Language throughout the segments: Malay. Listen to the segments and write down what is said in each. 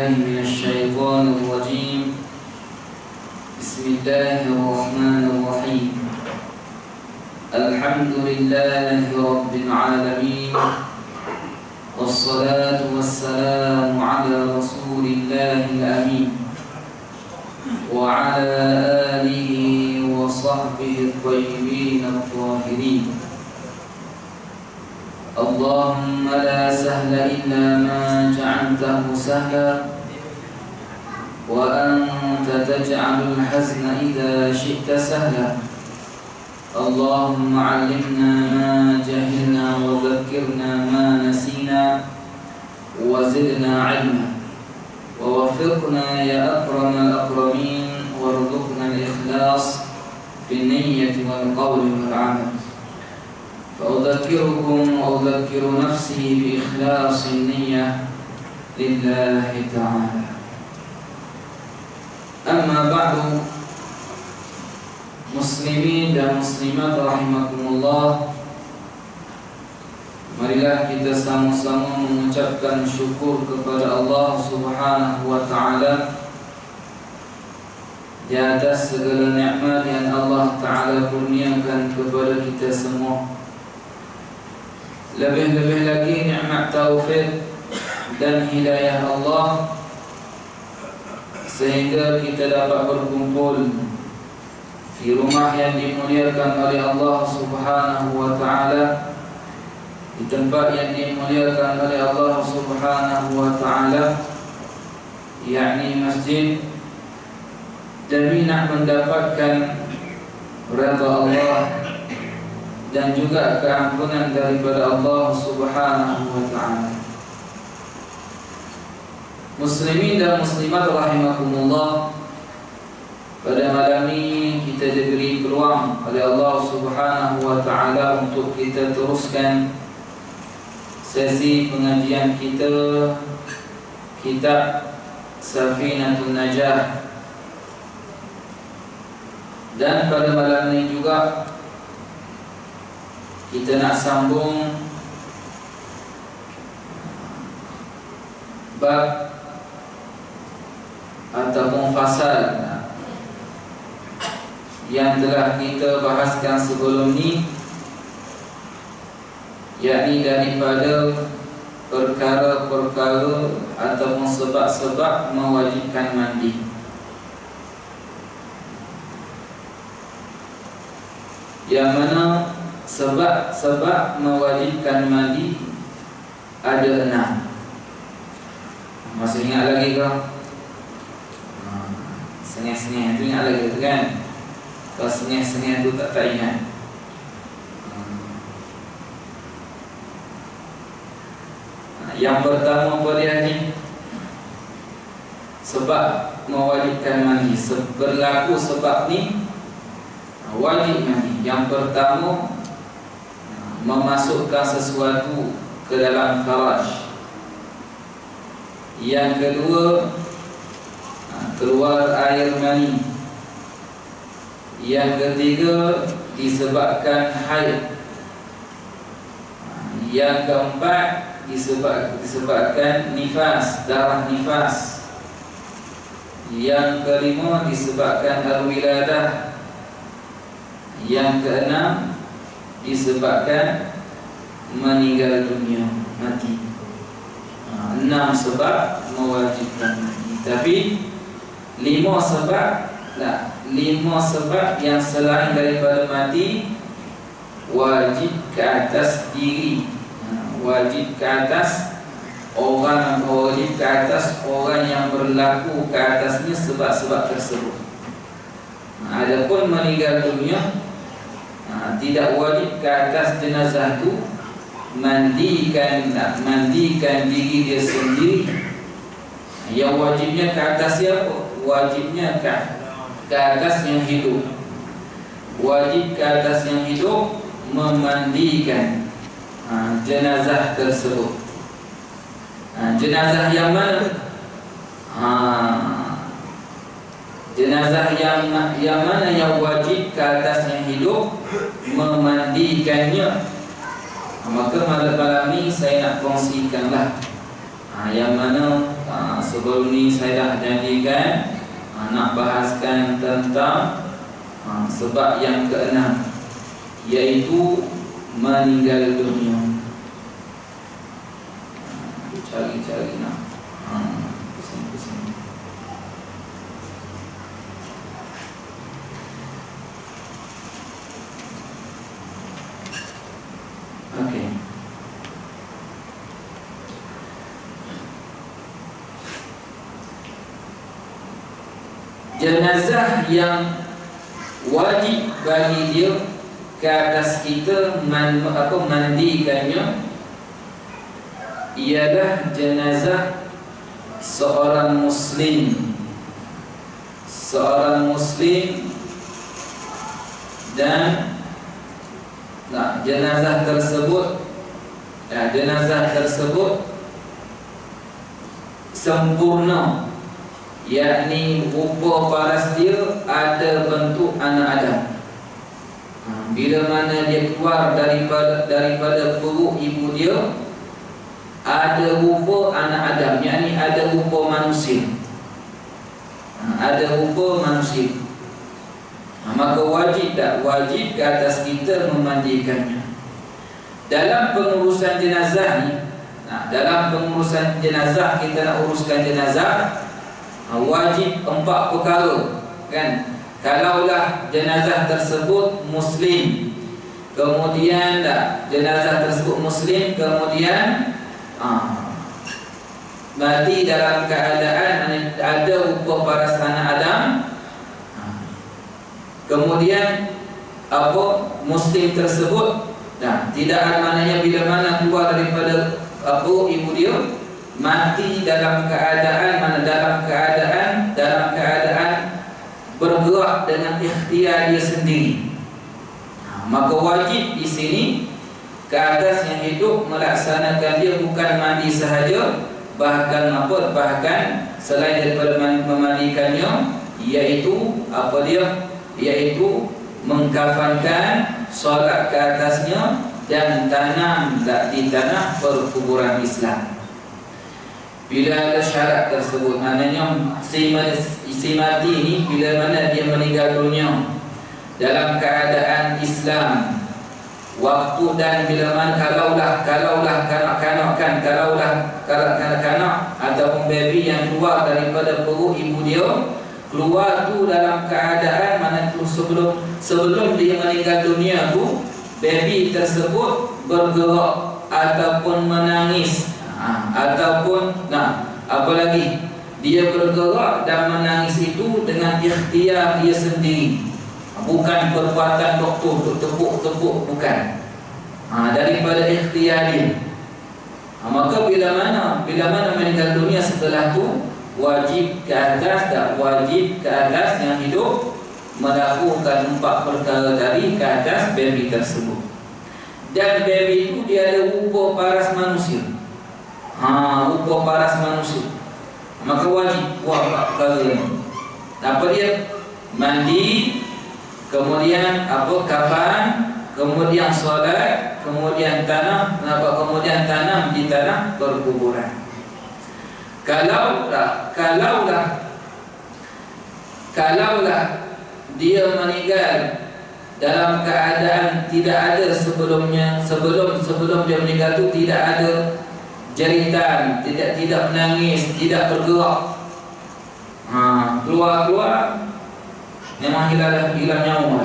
بالله من الشيطان الرجيم. بسم الله الرحمن الرحيم. الحمد لله رب العالمين، والصلاة والسلام على رسول الله الأمين وعلى آله وصحبه الطيبين الطاهرين. اللهم لا سهل إلا ما جعلته سهلا، وأنت تجعل الحزن إذا شئت سهلا. اللهم علمنا ما جهلنا وذكرنا ما نسينا وزدنا علما، ووفقنا يا أكرم الأكرمين، وارزقنا الإخلاص في النية والقول والعمل. فأذكركم وأذكر نفسي بإخلاص النية لله تعالى. أما بعد، muslimin dan muslimat rahimakumullah, marilah kita sama-sama mengucapkan syukur kepada Allah Subhanahu wa ta'ala di atas segala nikmat yang Allah ta'ala kurniakan kepada kita semua. Lebih-lebih lagi nikmat taufik dan hidayah Allah, sehingga kita dapat berkumpul di rumah yang dimuliakan oleh Allah Subhanahu wa ta'ala, di tempat yang dimuliakan oleh Allah Subhanahu wa ta'ala, yakni masjid, demi nak mendapatkan redha Allah dan juga keampunan daripada Allah Subhanahu wa ta'ala. Muslimin dan muslimat rahimakumullah, pada malam ini kita diberi peluang oleh Allah Subhanahu wa ta'ala untuk kita teruskan sesi pengajian kita kitab Safinatun Najah. Dan pada malam ini juga kita nak sambung bab ataupun fasal yang telah kita bahaskan sebelum ni, yakni daripada perkara-perkara ataupun sebab-sebab mewajibkan mandi. Yang mana sebab-sebab mewajibkan mandi ada 6. Masih ingat lagi ke? Sengih-sengih tu ingat lagi tu kan? Kalau sengih-sengih tu tak ingat. Yang pertama pada ni, sebab mewajibkan mandi. Berlaku sebab ni wajib mandi. Yang pertama, memasukkan sesuatu ke dalam faraj. Yang kedua, keluar air mani. Yang ketiga, disebabkan haid. Yang keempat, disebabkan nifas, darah nifas. Yang kelima, disebabkan al-wiladah. Yang keenam, disebabkan meninggal dunia, mati. 6 sebab mewajibkan mandi. Tapi 5 sebab yang selain daripada mati wajib ke atas diri, wajib ke atas orang, wajib ke atas orang yang berlaku ke atasnya sebab-sebab tersebut. Adapun meninggal dunia, tidak wajib ke atas jenazah itu mandikan diri dia sendiri. Yang wajibnya ke atas siapa? Wajibnya ke atas yang hidup. Wajib ke atas yang hidup memandikan jenazah tersebut. Jenazah yang mana? Jenazah yang mana yang wajib ke atas yang hidup memandikannya? Maka malam ni saya nak kongsikanlah yang mana sebelum ni saya dah janjikan nak bahaskan tentang sebab yang keenam, iaitu meninggal dunia. Cari nak pusing-pusing. Okey. Jenazah yang wajib bagi dia ke atas kita mandikannya ialah jenazah seorang muslim dan jenazah tersebut sempurna, yakni rupa paras dia ada bentuk anak Adam. Bila mana dia keluar daripada perut ibu dia, ada rupa anak Adam, yakni ada rupa manusia. Maka wajib ke atas kita memandikannya. Dalam pengurusan jenazah ni, kita nak uruskan jenazah, wajib 4 perkara, kan? Kalaulah jenazah tersebut muslim, kemudian mati dalam keadaan ada rupa paras anak Adam, kemudian muslim tersebut tidak ada, maknanya bila mana keluar daripada ibu dia, mati dalam keadaan bergerak dengan ikhtiar dia sendiri. Maka wajib di sini ke atas yang hidup melaksanakan dia bukan mandi sahaja, bahkan selain daripada memandikannya, yaitu mengkafankan, solat ke atasnya, dan tanam di tanah perkuburan Islam. Bila ada syarat tersebut, maknanya si mati ini bila mana dia meninggal dunia dalam keadaan Islam, waktu dan bila mana kalaulah kanak-kanak ataupun baby yang keluar daripada perut ibu dia, keluar tu dalam keadaan mana tu sebelum dia meninggal dunia tu, baby tersebut bergerak ataupun menangis, ataupun apalagi dia bergerak dan menangis itu dengan ikhtiar dia sendiri, bukan perbuatan doktor untuk tepuk-tepuk, bukan, daripada ikhtiar dia. Maka bila mana meninggal dunia setelah tu, wajib ke atas yang hidup melakukan 4 perkara tadi ke atas baby tersebut. Dan baby itu dia ada rupa paras manusia. Maka wajib buat 4 perkara ini. Apa dia? Mandi, kemudian kafan, kemudian solat, kemudian tanam di tanah perkuburan. Kalaulah dia meninggal dalam keadaan tidak ada sebelum dia meninggal itu tidak ada jeritan, tidak menangis, tidak bergerak, keluar memang hilang nyawa,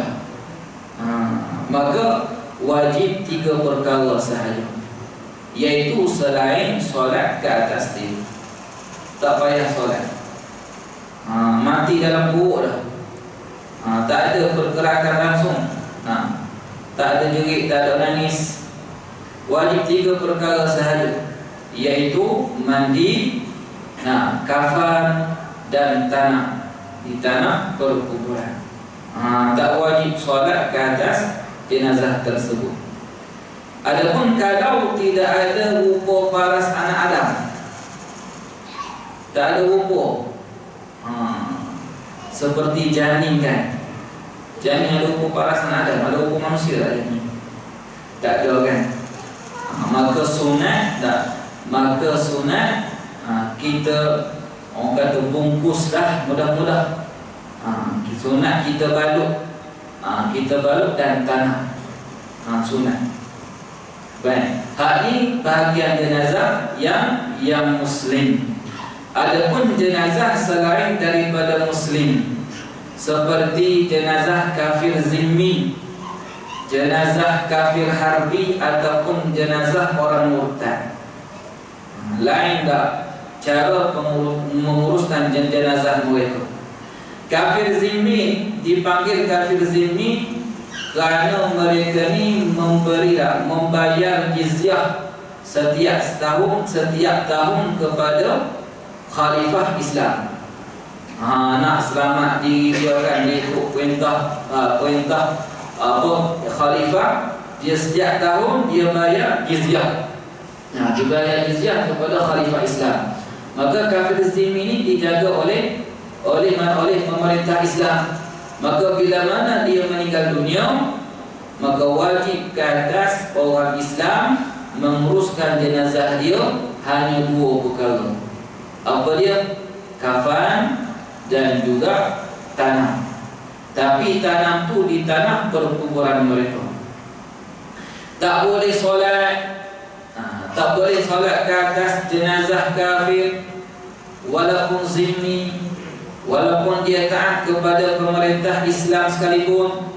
maka wajib 3 perkara sahaja, yaitu selain solat ke atas dia, tak payah solat, mati dalam perut dah, tak ada pergerakan langsung, tak ada jerit, tak ada nangis, wajib 3 perkara sahaja, yaitu mandi, kafan, dan tanam di tanah perkuburan. Tak wajib solat ke atas jenazah tersebut. Adapun kalau tidak ada rupa paras anak Adam, tak ada rupa, seperti janin, kan? Janin ada rupa paras anak Adam, ada rupa manusia tak janin? Tak ada, kan? Maka sunat kita orang kata bungkus dah mudah-mudah. Sunat kita balut, dan tanah. Sunat. Baik. Hak ni bahagian jenazah yang muslim. Adapun jenazah selain daripada muslim, seperti jenazah kafir zimmi, jenazah kafir harbi, ataupun jenazah orang murtad, lain tak cara menguruskan jenazah mereka. Kafir zimmi dipanggil kafir zimmi kerana mereka ni membayar jizyah setiap tahun kepada khalifah Islam. Nak selamat diri dia kan, dia ikut perintah khalifah, dia setiap tahun dia bayar jizyah. Dia bayar jizyah kepada khalifah Islam. Maka kafir zimmi ini dijaga oleh pemerintah Islam. Maka bila mana dia meninggal dunia, maka wajib ke atas orang Islam menguruskan jenazah dia hanya 2 perkara. Apa dia? Kafan dan juga tanam. Tapi tanam tu di tanah perkuburan mereka. Tak boleh solat, tak boleh solat ke atas jenazah kafir, walaupun zimmi, walaupun dia taat kepada pemerintah Islam sekalipun.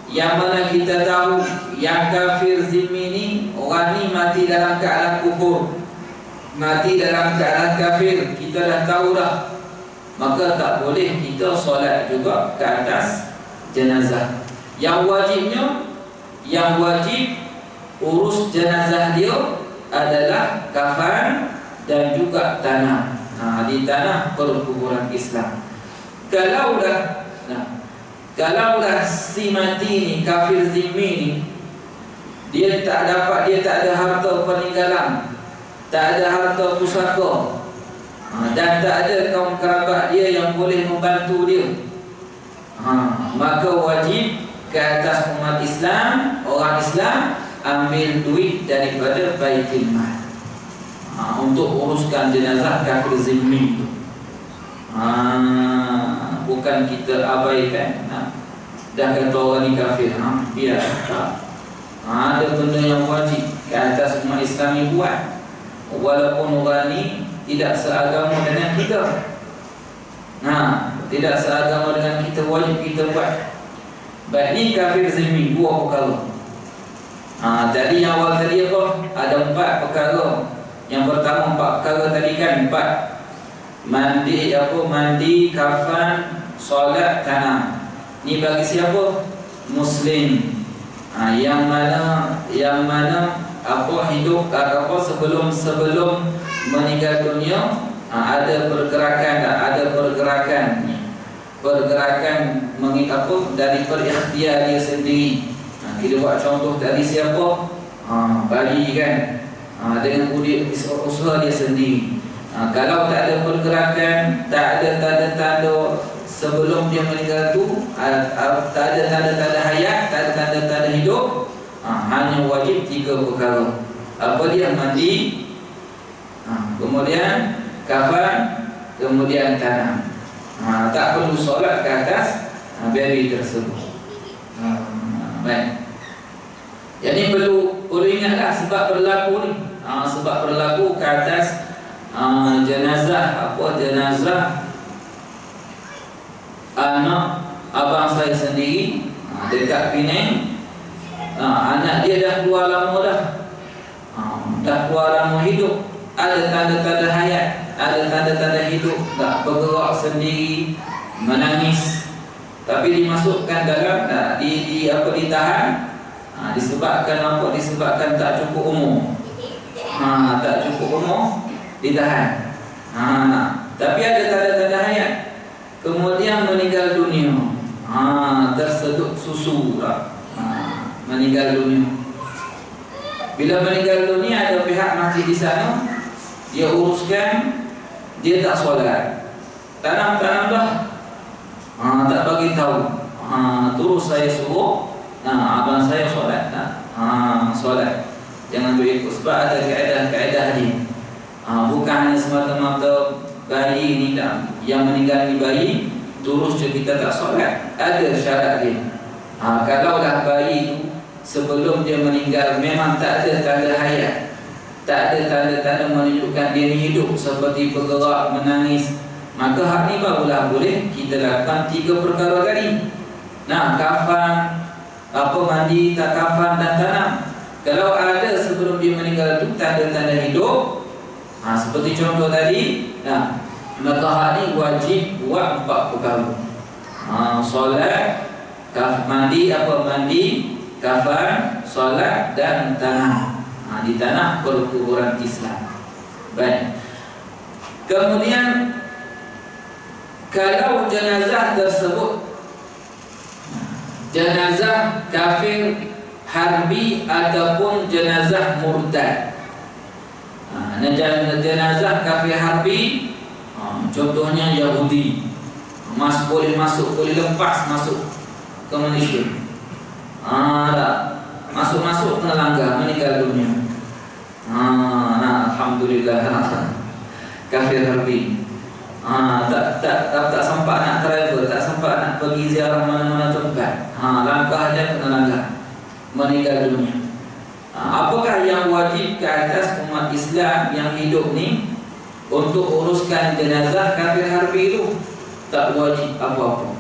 Yang mana kita tahu yang kafir zimmi ni, orang ni mati dalam keadaan kufur, mati dalam keadaan kafir, kita dah tahu dah. Maka tak boleh kita solat juga ke atas jenazah. Yang wajib urus jenazah dia adalah kafan dan juga tanah. Di tanah perkuburan Islam. Kalaulah si mati ni, kafir zimmi ni, dia tak ada harta peninggalan, tak ada harta pusaka, dan tak ada kaum kerabat dia yang boleh membantu dia, maka wajib ke atas umat Islam, orang Islam, ambil duit daripada baitul mal untuk uruskan jenazah kafir zimmi itu. Bukan kita abaikan. Dah kata orang ni kafir, biar tak. Ada benda yang wajib ke atas umat Islam ni buat, walaupun orang ni tidak seagama dengan kita. Tidak seagama dengan kita, wajib kita buat. Baik, ni kafir zimmi 2 perkara. Tadi yang awal tadi apa? Ada 4 perkara. Yang pertama 4 perkara tadi kan, 4. Mandi, kafan, solat, tanam. Ni bagi siapa? Muslim. Yang mana hidup sebelum meninggal dunia, ada pergerakan dari perikhtiar dia sendiri. Kita buat contoh tadi siapa? Bagi kan, dengan usaha dia sendiri. Kalau tak ada pergerakan, tak ada tanda-tanda sebelum dia meninggal tu, tak ada tanda-tanda hayat, tak ada tanda-tanda hidup, hanya wajib 3 perkara. Apa dia? Mandi, kemudian kafan, kemudian tanam. Tak perlu solat ke atas beri tersebut. Baik. Jadi perlu ingatlah sebab berlaku ni. Sebab berlaku ke atas jenazah anak abang saya sendiri dekat Penang. Anak dia dah keluar lama dah keluar lama hidup. Ada tanda-tanda hayat, ada tanda-tanda hidup, tak bergerak sendiri, menangis, tapi dimasukkan dalam ditahan. Disebabkan apa? Disebabkan tak cukup umur. Tak cukup umur, ditahan. Tapi ada tanda-tanda hayat. Kemudian meninggal dunia. Tersedut susu lah. Meninggal dunia. Bila meninggal dunia, ada pihak mati di sana, dia uruskan, dia tak solat. Tanam dah, tak bagi tahu. Terus saya suruh, abang saya solat. Solat. Jangan berikut, sebab ada kaedah dia. Bukan hanya semata-mata bayi ni yang meninggal ni bayi terus kita tak solat. Ada syarat dia. Kalau dah bayi tu sebelum dia meninggal memang tak ada tanda hayat, tak ada tanda-tanda menunjukkan dia ni hidup seperti bergerak, menangis, maka hak ni barulah boleh kita lakukan 3 perkara tadi. Kafan, mandi, tak kafan dan tanam. Kalau ada sebelum dia meninggal tu tanda-tanda hidup, seperti contoh tadi, maka hak ni wajib buat 4 perkara. Solat, mandi, kafan, solat dan tanam. Di tanah perkuburan Islam. Baik. Kemudian kalau jenazah tersebut jenazah kafir harbi ataupun jenazah murtad. Jenazah kafir harbi, contohnya Yahudi, boleh masuk, boleh lepas masuk ke Malaysia. Masuk kena langgar, meninggal dunia. Alhamdulillah. Kafir harbi. Tak sempat nak travel, tak sempat nak pergi ziarah mana-mana tempat. Langkah aja kena langgar, meninggal dunia. Apakah yang wajib ke atas umat Islam yang hidup ni untuk uruskan jenazah kafir harbi itu? Tak wajib apa-apa.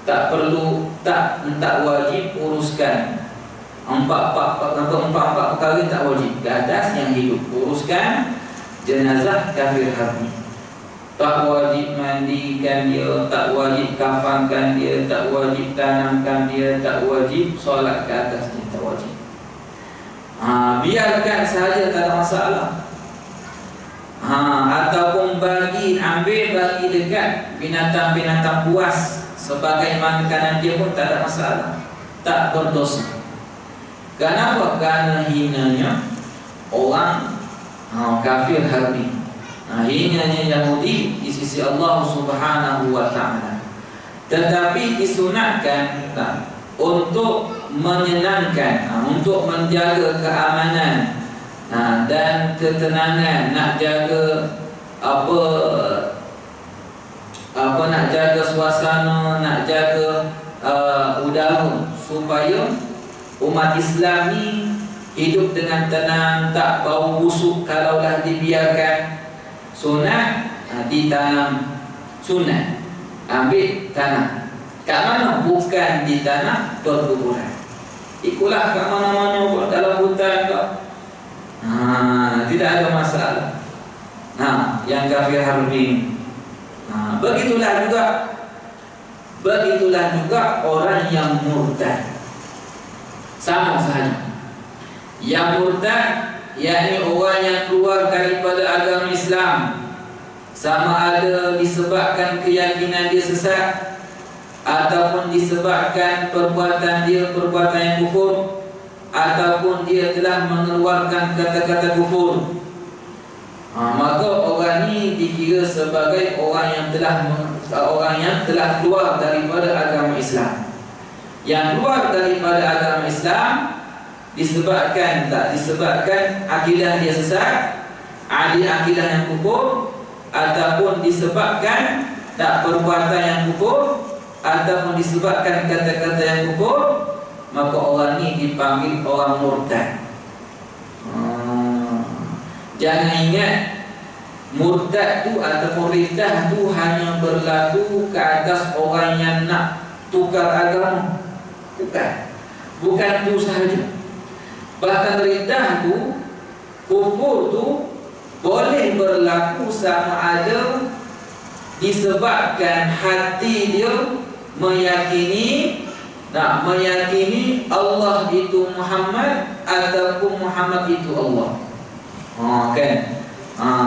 Tak perlu, tak wajib uruskan. Empat perkara tak wajib ke atas yang hidup. Uruskan jenazah kafir harbi. Tak wajib mandikan dia, tak wajib kafankan dia, tak wajib tanamkan dia, tak wajib solat ke atasnya, tak wajib. Biarkan sahaja, tak ada masalah. Ataupun ambil bagi dekat binatang-binatang buas sebagai makanan dia pun tak ada masalah, tak berdosa. Kenapa? Karena hinanya orang kafir harbi. Hinanya Yahudi di sisi Allah Subhanahu wa ta'ala. Tetapi disunatkan untuk menyenangkan, untuk menjaga keamanan dan ketenangan, nak jaga nak jaga suasana, nak jaga udara supaya umat Islam ni hidup dengan tenang, tak bau busuk kalaulah dibiarkan. Sunat ditanam, sunat ambil tanah. Kat mana? Bukan di tanah perkuburan. Ikulah kat mana-mana, dalam hutan ke. Tidak ada masalah. Yang kafir harbi. Begitulah juga orang yang murtad. Sama sahaja. Yang murtad, yakni orang yang keluar daripada agama Islam, sama ada disebabkan keyakinan dia sesat ataupun disebabkan perbuatan dia perbuatan yang kufur, ataupun dia telah mengeluarkan kata-kata kufur, maka orang ini dikira sebagai orang yang telah keluar daripada agama Islam. Yang keluar daripada agama Islam disebabkan akidah dia sesat, akidah yang kufur, ataupun disebabkan perbuatan yang kufur, ataupun disebabkan kata-kata yang kufur, maka orang ini dipanggil orang murtad. Jangan ingat murtad tu ataupun riddah tu hanya berlaku ke atas orang yang nak tukar agama. Bukan tu sahaja. Bahkan riddah tu, kufur tu boleh berlaku sama ada disebabkan hati dia meyakini Allah itu Muhammad ataupun Muhammad itu Allah.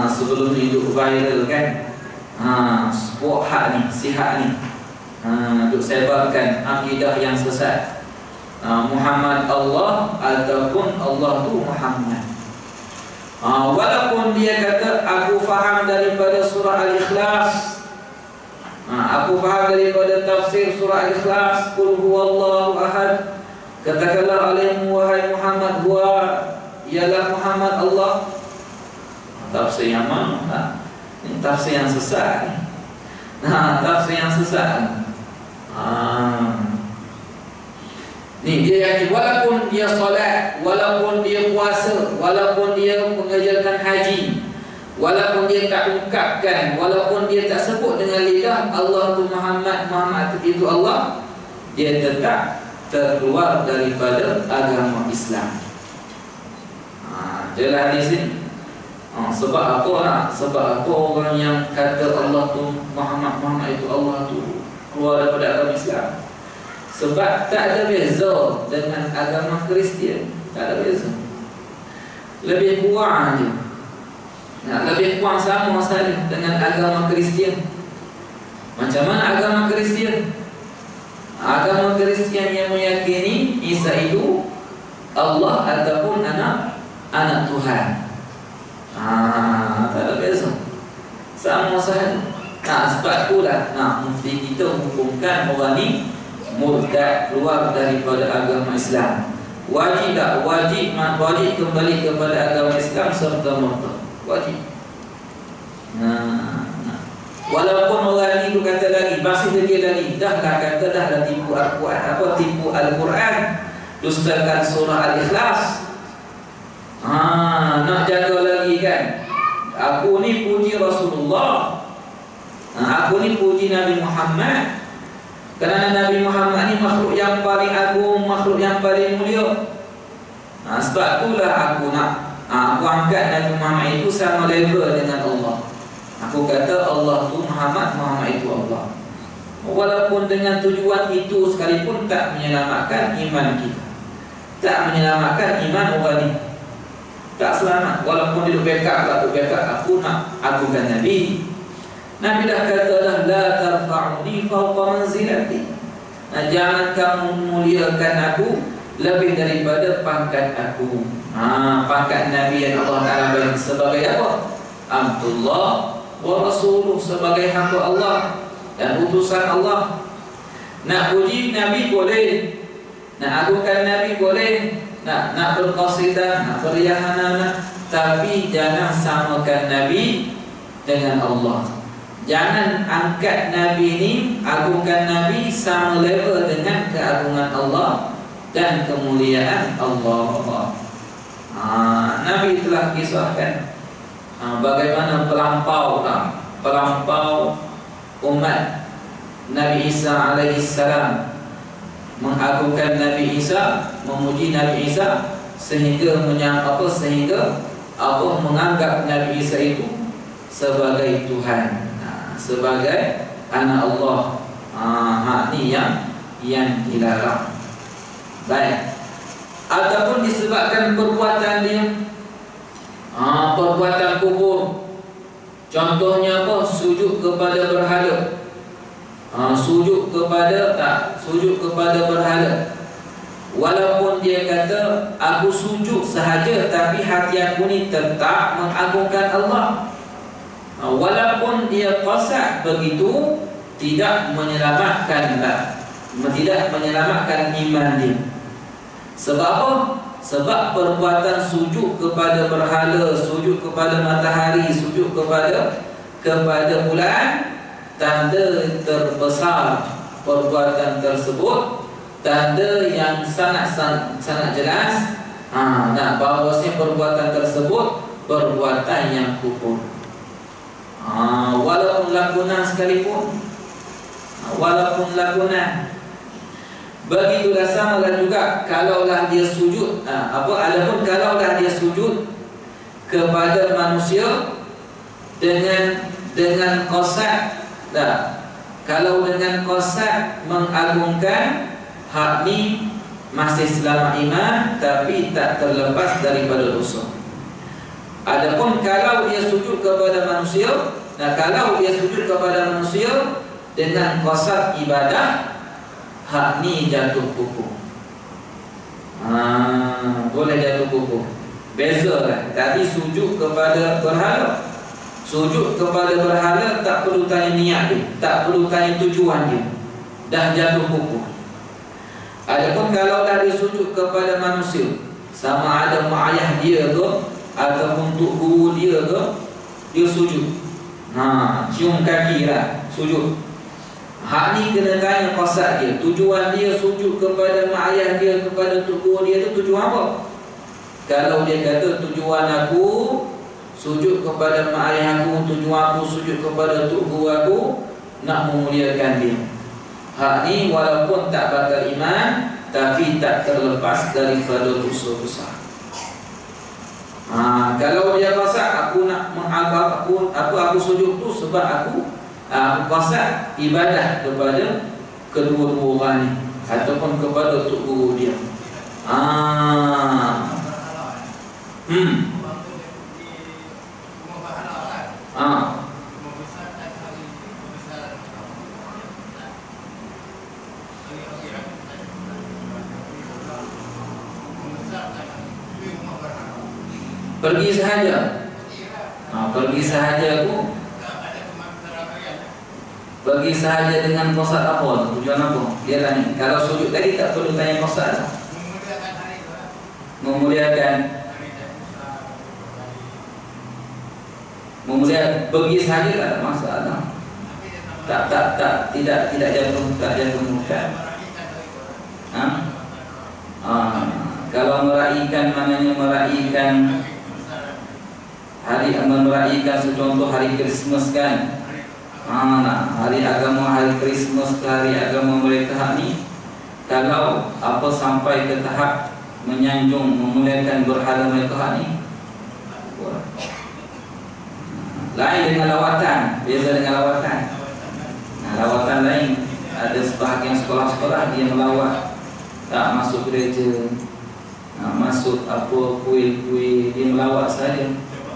Sebelum hidup viral kan, sebuah hak ni, sihat ni, untuk sebarkan akidah yang sesat. Muhammad Allah ataupun Allah tu Muhammad. Walaupun dia kata aku faham daripada surah Al-Ikhlas, aku faham daripada tafsir surah Al-Ikhlas, qul huwallahu ahad, katakanlah alaihim wahai Muhammad, ialah Muhammad Allah. Tafsir yang mana? Ini tafsir yang sesat ni. Tafsir yang sesat. Ni dia yakin walaupun dia solat, walaupun dia puasa, walaupun dia mengajarkan haji, walaupun dia tak ungkapkan, walaupun dia tak sebut dengan lidah Allah tu Muhammad, Muhammad itu Allah, dia tetap terkeluar daripada agama Islam. Jelas di sini. Sebab apa nak? Sebab apa orang yang kata Allah tu Muhammad, Muhammad itu Allah tu keluar daripada agama Islam? Sebab tak ada beza dengan agama Kristian. Tak ada beza. Lebih kurang je. Lebih kurang sama saja dengan agama Kristian. Macam mana agama Kristian? Agama Kristian yang meyakini Isa itu Allah ataupun anak Tuhan. Tak ada beza. Sama saja. Sebab itulah mufti kita hukumkan orang ni murtad, keluar daripada agama Islam. Wajib tak? Wajib kembali kepada agama Islam serta murtad. Wajib. Walaupun orang itu kata lagi, masih lagi dah kata dah tipu Al-Quran, tipu Al-Quran, dustakan surah Al-Ikhlas. Nak jaga lagi kan? Aku ni puji Rasulullah, aku ni puji Nabi Muhammad. Kerana Nabi Muhammad ni makhluk yang paling agung, makhluk yang paling mulia. Sebab itulah aku angkat Nabi Muhammad itu sama level dengan Allah. Aku kata Allah tu Muhammad, Muhammad itu Allah. Walaupun dengan tujuan itu sekalipun tak menyelamatkan iman kita, tak menyelamatkan iman orang ni, tak selamat. Walaupun dia backup, aku nak agungkan Nabi. Nabi dah kata dah, la tarfa'uni fawqa manzilati. Jangan kamu muliakan aku lebih daripada pangkat aku. Pangkat Nabi yang Allah Ta'ala bagi sebagai apa? Abdullah wa Rasuluh, sebagai hamba Allah dan utusan Allah. Nak puji Nabi boleh, nak agungkan Nabi boleh, nak berqasidah, nak beriyahanah, tapi jangan samakan Nabi dengan Allah. Jangan angkat Nabi ini, agungkan Nabi sama level dengan keagungan Allah dan kemuliaan Allah. Nabi telah kisahkan bagaimana pelampau umat Nabi Isa alaihissalam mengagungkan Nabi Isa, memuji Nabi Isa sehingga Allah menganggap Nabi Isa itu sebagai Tuhan, sebagai anak Allah. Ini yang dilarang. Baik. Ataupun disebabkan perbuatan dia, perbuatan kufur. Contohnya apa? Sujud kepada berhala. Sujud kepada berhala. Walaupun dia kata aku sujud sahaja, tapi hati aku ni tetap mengagungkan Allah. Walaupun dia qasad begitu, tidak menyelamatkan iman dia. Sebab apa? Sebab perbuatan sujud kepada berhala, sujud kepada matahari, sujud kepada bulan, tanda terbesar perbuatan tersebut, tanda yang sangat jelas bahawasanya perbuatan tersebut perbuatan yang kufur. Walaupun lakonan sekalipun, begitulah samalah juga kalaulah dia sujud, adapun kalaulah dia sujud kepada manusia dengan qasad, kalau dengan qasad mengagungkan, hak ni masih selamat iman tapi tak terlepas daripada dosa. Adapun kalau dia sujud kepada manusia, dengan qasad ibadah, hak ni jatuh kufur. Boleh jatuh kufur. Bezalah. Tadi sujud kepada berhala. Sujud kepada berhala tak perlu tanya niat dia, tak perlu tanya tujuan dia, dah jatuh kufur. Adapun kalau dah disujud kepada manusia, sama ada mak ayah dia ke, ataupun tok guru dia ke, dia sujud. Cium kaki lah, sujud. Hak ni kena tanya qasad dia. Tujuan dia sujud kepada mak ayah dia, kepada tok guru dia tu tujuan apa? Kalau dia kata tujuan aku sujud kepada mak ayah aku, tujuan aku sujud kepada tok guru aku, nak memuliakan dia. Hak ni walaupun tak bakal iman, tapi tak terlepas daripada dosa besar. Kalau dia rasa aku nak mengagak aku sujud tu sebab aku rasa ibadah kepada kedua-dua orang ni ataupun kepada tok guru dia. Pergi sahaja. Pergi sahaja aku. Pergi sahaja dengan qasad apa? Tujuan apa? Dia tanya. Kalau sujud tadi tak perlu tanya qasad. Memuliakan. Pergi sahaja tak ada masalah. Tidak jatuh muka. Kalau meraihkan, maknanya meraihkan meraihkan secontoh hari Krismas kan. Hari agama, hari Krismas, hari agama mereka ni, kalau apa sampai ke tahap menyanjung, memuliakan berhala mereka ni, lain dengan lawatan. Beza dengan lawatan. Lawatan lain. Ada sebahagian sekolah-sekolah dia melawat, tak masuk gereja, masuk apa kuil-kuil, dia melawat saja.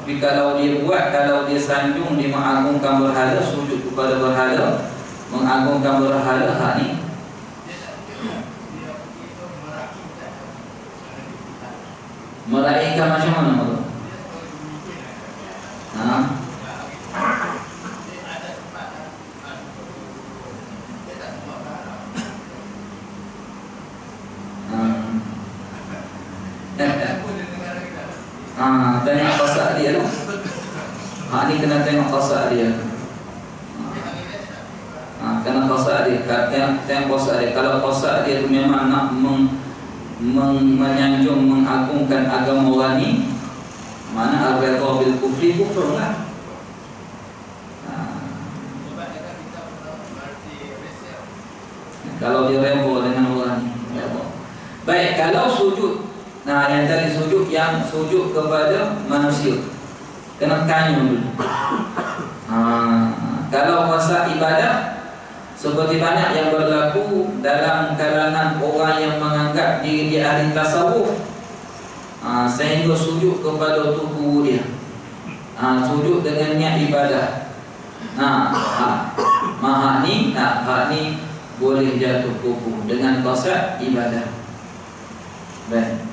Tapi kalau dia buat, kalau dia sanjung, dia mengagungkan berhala, sujud kepada berhala, mengagungkan berhala, hak ni meraihkan macam mana tu? Tengok qasad dia lah. Hak ni kena tengok qasad dia. Kena qasad dia. Tengok qasad dia. Kalau qasad dia tu memang nak menyanjung, mengagungkan agama orang ni, mana al-ridha bil kufri, kufur lah. Kalau dia reba dengan orang ni, baik. Kalau sujud, yang tadi sujud, yang sujud kepada manusia, kena tanya dulu. Kalau masa ibadah, seperti banyak yang berlaku dalam kalangan orang yang menganggap diri dia ahli tasawuf, sehingga sujud kepada tubuh dia, sujud dengan niat ibadah. Hak ni boleh jatuh kufu dengan qasad ibadah. Baik.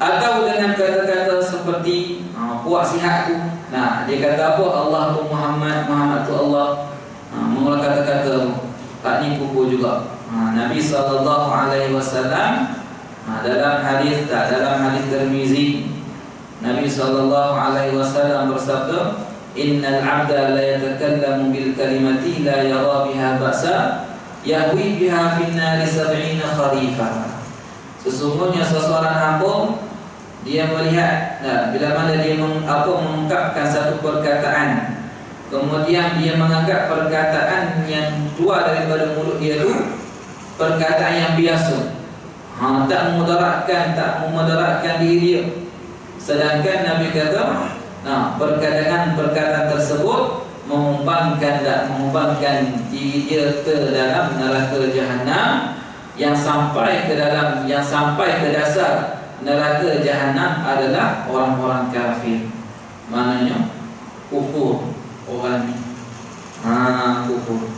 Atau dengan kata-kata seperti puak sihatku. Dia kata apa? Allah tu Muhammad, Muhammad tu Allah. Mengulang kata-kata tak ni kufu juga. Nabi SAW dalam hadis Tirmizi, Nabi SAW bersabda, innal abda la yatakallamu bil kalimati la yara biha ba'sa yahwi biha fin nari 70 kharifah. Sesungguhnya seseorang hamba, dia melihat bila mana dia mengungkapkan satu perkataan, kemudian dia menganggap perkataan yang keluar daripada mulut dia itu perkataan yang biasa, tak memudaratkan diri dia. Sedangkan Nabi kata, perkataan tersebut mengumpangkan diri dia ke dalam neraka jahanam, yang sampai ke dasar neraka jahanam adalah orang-orang kafir. Maknanya kufur orang ni. Kufur.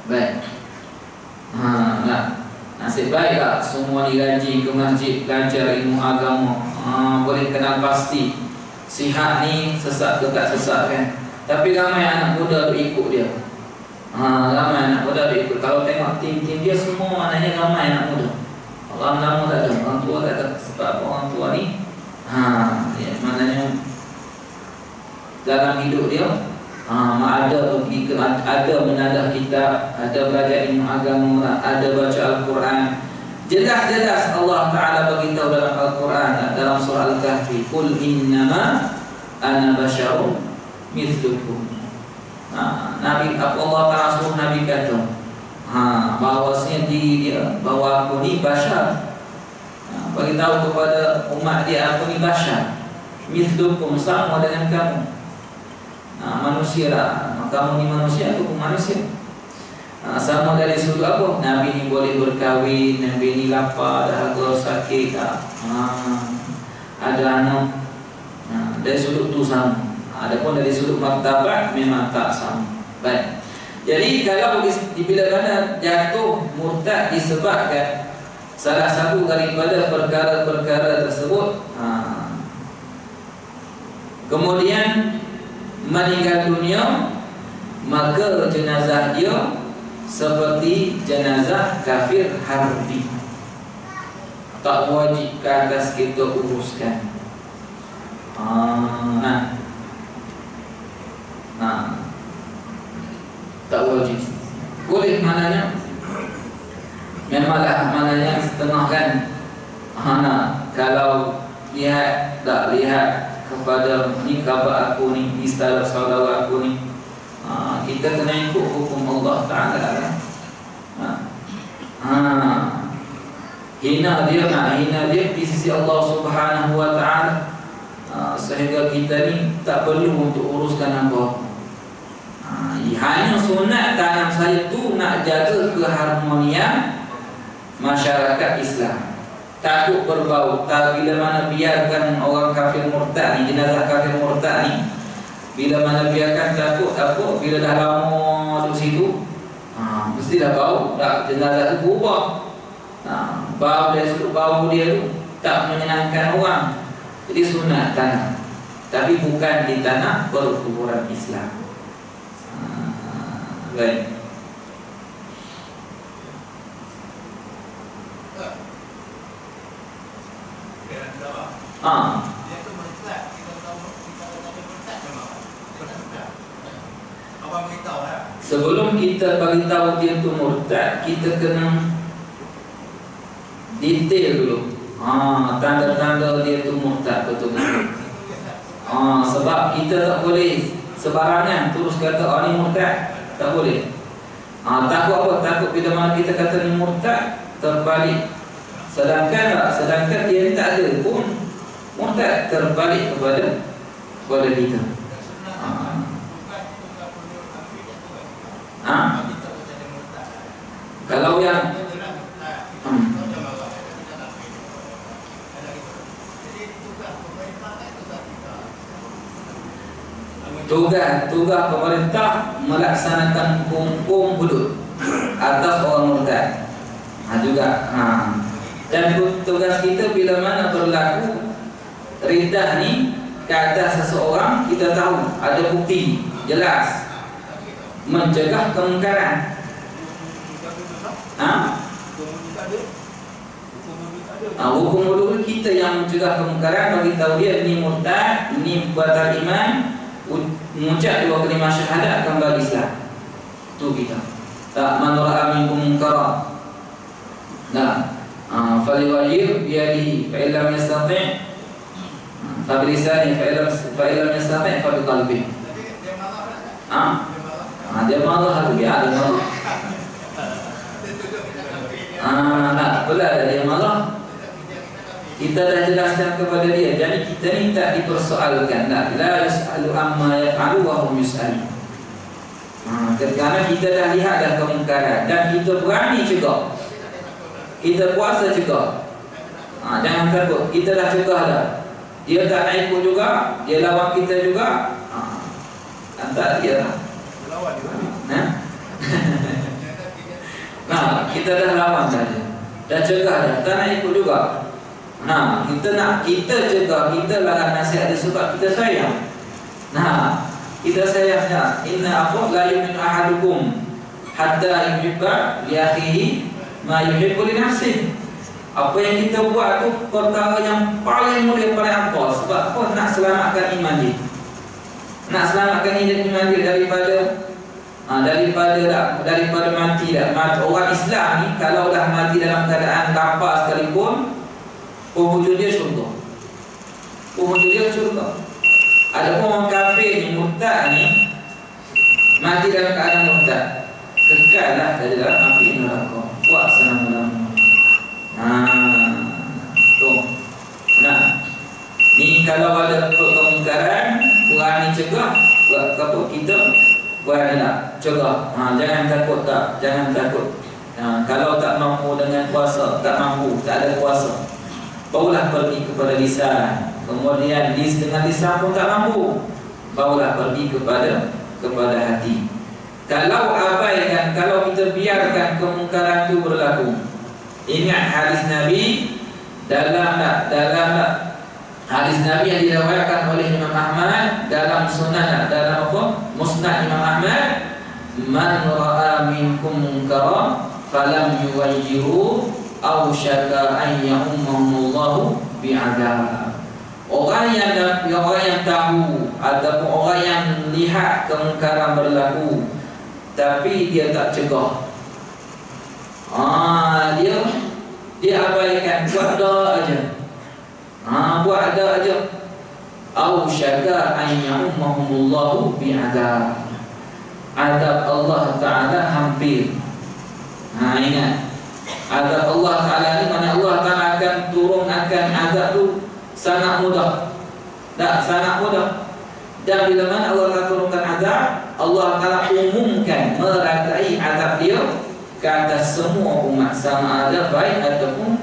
Baik. Nasib baiklah semua digaji ke masjid, belajar ilmu agama, boleh kenal pasti sihat ni sesat ke tak sesat kan. Tapi ramai anak muda tu ikut dia. Ramai anak muda tu ikut. Kalau tengok tim-tim dia semua, maknanya ramai anak muda. Orang lama tak ada, orang tua tak ada. Sebab orang tua ni Ya, maknanya dalam hidup dia ada menadah kitab, ada belajar ilmu agama, ada baca Al-Quran. Jelas-jelas Allah Ta'ala beritahu dalam Al-Quran, dalam surah Al-Kahfi, Qul innama ana basyarun mithlukum. Nabi Allah Ta'ala suruh Nabi kata bahawasanya diri dia, bahawa aku ni basyar. Beritahu kepada umat dia, aku ni basyar, mithlukum, sama dengan kamu. Manusia lah, kamu ni manusia, aku pun manusia. Sama dari sudut apa? Nabi ni boleh berkahwin, Nabi ni lapar, dahaga, sakit, ada anak. Dari sudut tu sama. Adapun dari sudut martabat memang tak sama. Baik. Jadi kalau bila mana jatuh murtad disebabkan salah satu daripada perkara-perkara tersebut, kemudian meninggal dunia, maka jenazah dia seperti jenazah kafir harbi, tak wajib ke atas kita uruskan. Tak wajib. Boleh maknanya, memanglah maknanya setengah kan. Kalau tak lihat kepada ni khabar aku ni, istilah saudara aku ni, kita kena ikut hukum Allah Ta'ala kan? Hina dia di sisi Allah Subhanahu Wa Ta'ala, sehingga kita ni tak perlu untuk uruskan apa. Hanya sunat tanam saya tu nak jaga keharmonian masyarakat Islam, takut berbau. Tak, bila mana biarkan orang kafir murtad ni, jenazah kafir murtad ni, bila mana biarkan takut apa, bila dah lama di situ, mesti dah bau, dah jenazah tu berubah. Bau dari situ, bau dia tu tak menyenangkan orang. Jadi sunat tanam, tapi bukan di tanah perkuburan Islam. Baik. Sebelum kita beritahu dia tu murtad, kita kena detail dulu. Tanda-tanda dia tu murtad betul-betul. Sebab kita tak boleh sebarangan terus kata ni murtad. Tak boleh. Takut apa? Takut bila mana kita kata ni murtad, terbalik. Sedangkan dia ni tak ada pun murtad, terbalik kepada kita. Kalau yang tugas pemerintah melaksanakan hukum hudud atas orang murtad juga. Dan tugas kita bila mana berlaku riddah ni ke atas seseorang, kita tahu ada bukti jelas, mencegah kemungkaran. Hukum hudud kita yang mencegah kemungkaran, bagi tahu dia ni murtad, ni batal iman, mengucap dua kalimah syahadat, kembali Islam. Tu kita. Tak man ra'a minkum munkara. Falyughayyir biyadihi, fa illam yastati' fa bilisanihi, fa illam yastati' fa biqalbihi. Dia marah tu, dia marah. Tak belah dia marah. Kita dah jelaskan kepada dia. Jadi kita ni tak dipersoalkan. La yus'alu amma yaf'alu wa hum yus'alun. Kerana kita dah lihat dah kemungkaran dan kita berani cegah. Kita puasa cegah. Jangan takut. Kita dah cegah dah. Dia tak nak ikut juga, dia lawan kita juga. Tak dia lah. Kita dah lawan saja. Dah cegah dah. Tak nak ikut juga. Kita cegah, kita larang nasihat dia sebab kita sayang. Kita sayangnya. Inna aqul la yu'minu ahadukum hatta yuhibba li akhihi ma yuhibbu li nafsihi. Apa yang kita buat tu perkara yang paling mulia, paling afdal. Sebab apa? Nak selamatkan iman dia. Nak selamatkan iman dia daripada mati dah. Orang Islam ni kalau dah mati dalam keadaan lapar sekalipun, penghujung dia syurga. Penghujung dia syurga. Adapun orang kafir ni, murtad ni, mati dalam keadaan murtad, kekallah saja dalam api neraka. Buat selama-lama. Tu. Nah, ni kalau ada kemungkaran, berani cegah. Buat apa kita? Berani nak cegah. Jangan takut tak? Jangan takut. Kalau tak mampu dengan kuasa, tak mampu, tak ada kuasa, barulah pergi kepada lisan. Kemudian dengan lisan pun tak mampu, barulah pergi kepada hati. Kalau abaikan, kalau kita biarkan kemungkaran itu berlaku, ingat hadis Nabi dalam hadis Nabi yang diriwayatkan oleh Imam Ahmad dalam Sunan, dalam apa? Musnad Imam Ahmad, man ra'a minkum munkara falam yuwajjiru aw syaka an ya'ummahullahu bi'adzab. Orang yang tahu ataupun orang yang lihat kemungkaran berlaku tapi dia tak cegah, dia abaikan, buat dah aja. Buat ada aja. Au syaka an ya'ummahumullahu bi'adzab. Azab Allah Ta'ala hampir. Ingat, azab Allah Ta'ala ni mana Allah Ta'ala akan turunkan azab tu sangat mudah. Sangat mudah. Dan bila mana Allah Ta'ala turunkan azab, Allah Ta'ala umumkan, meratai azab dia ke atas semua umat, sama ada baik ataupun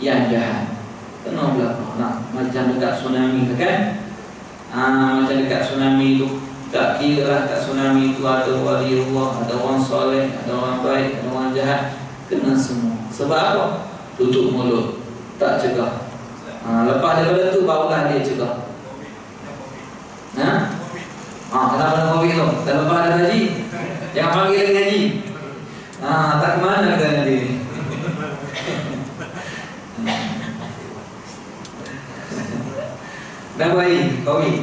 yang jahat. Kena berlaku. Macam dekat tsunami tu kan? Macam dekat tsunami tu, tak kira lah kat tsunami tu ada wali Allah, ada orang soleh, ada orang baik, ada orang jahat. Kena semua. Sebab apa? Tutup mulut, tak cegah. Lepas daripada tu barulah dia cegah. Kenapa nak COVID tu? Dan lepas ada gaji, jangan panggil dia gaji. Tak ke mana kita nanti. Dah baik, COVID.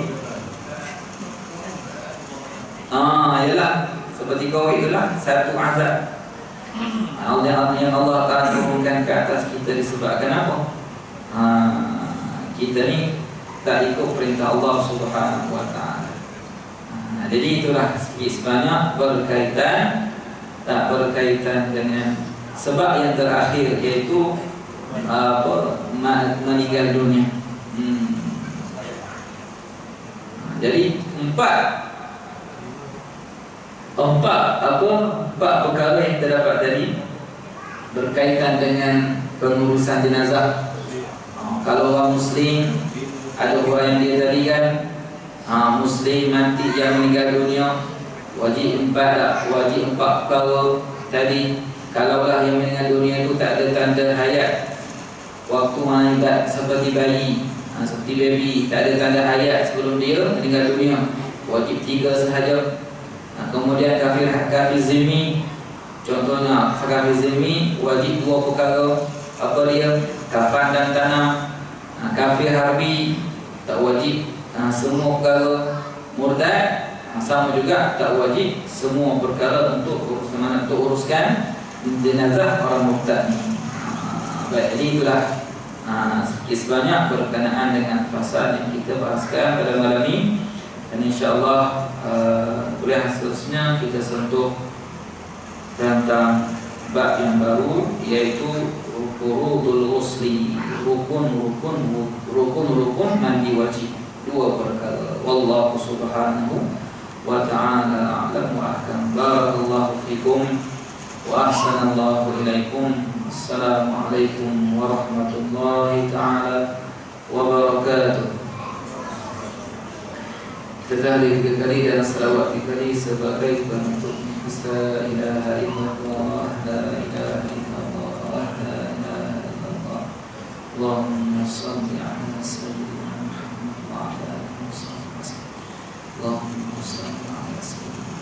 Yalah, seperti COVID itulah satu azab yang Allah Ta'ala turunkan ke atas kita disebabkan apa? Kita ni tak ikut perintah Allah Subhanahu Wa Ta'ala. Jadi itulah sebanyak berkaitan, tak berkaitan dengan sebab yang terakhir, iaitu meninggal dunia. Jadi empat perkara yang kita dapat tadi berkaitan dengan pengurusan jenazah. Kalau orang Muslim, ada orang yang dia tadi kan, Muslim nanti yang meninggal dunia, wajib empat perkara tadi. Kalaulah yang meninggal dunia itu tak ada tanda hayat, waktu mana seperti bayi, seperti baby, tak ada tanda hayat sebelum dia meninggal dunia, wajib 3 sahaja. Kemudian kafir zimmi, contohnya kafir zimmi wajib 2 perkara. Apa dia? Kafan dan tanah. Kafir harbi tak wajib semua perkara. Murtad sama juga tak wajib semua perkara untuk uruskan jenazah orang murtad ni. Baik, jadi itulah sebanyak berkenaan dengan fasal yang kita bahaskan pada malam ini. Dan insyaAllah kuliah seterusnya kita sentuh tentang bab yang baru, iaitu furudul ghusli, rukun mandi wajib, 2 perkara. Wallahu subhanahu wa ta'ala a'lam wa ahkam. Barakallahu fikum wa ahsanallahu ilaikum. Assalamualaikum warahmatullahi ta'ala wabarakatuh. Kembali 3 kali dan salawat 3 kali sebagai penutup. La ilaha illallah, la ilaha illallah, la ilaha illallah. Allahumma salli ala sayyidina Muhammad wa ala alihi wa sahbihi. Allahumma salli ala sayyidina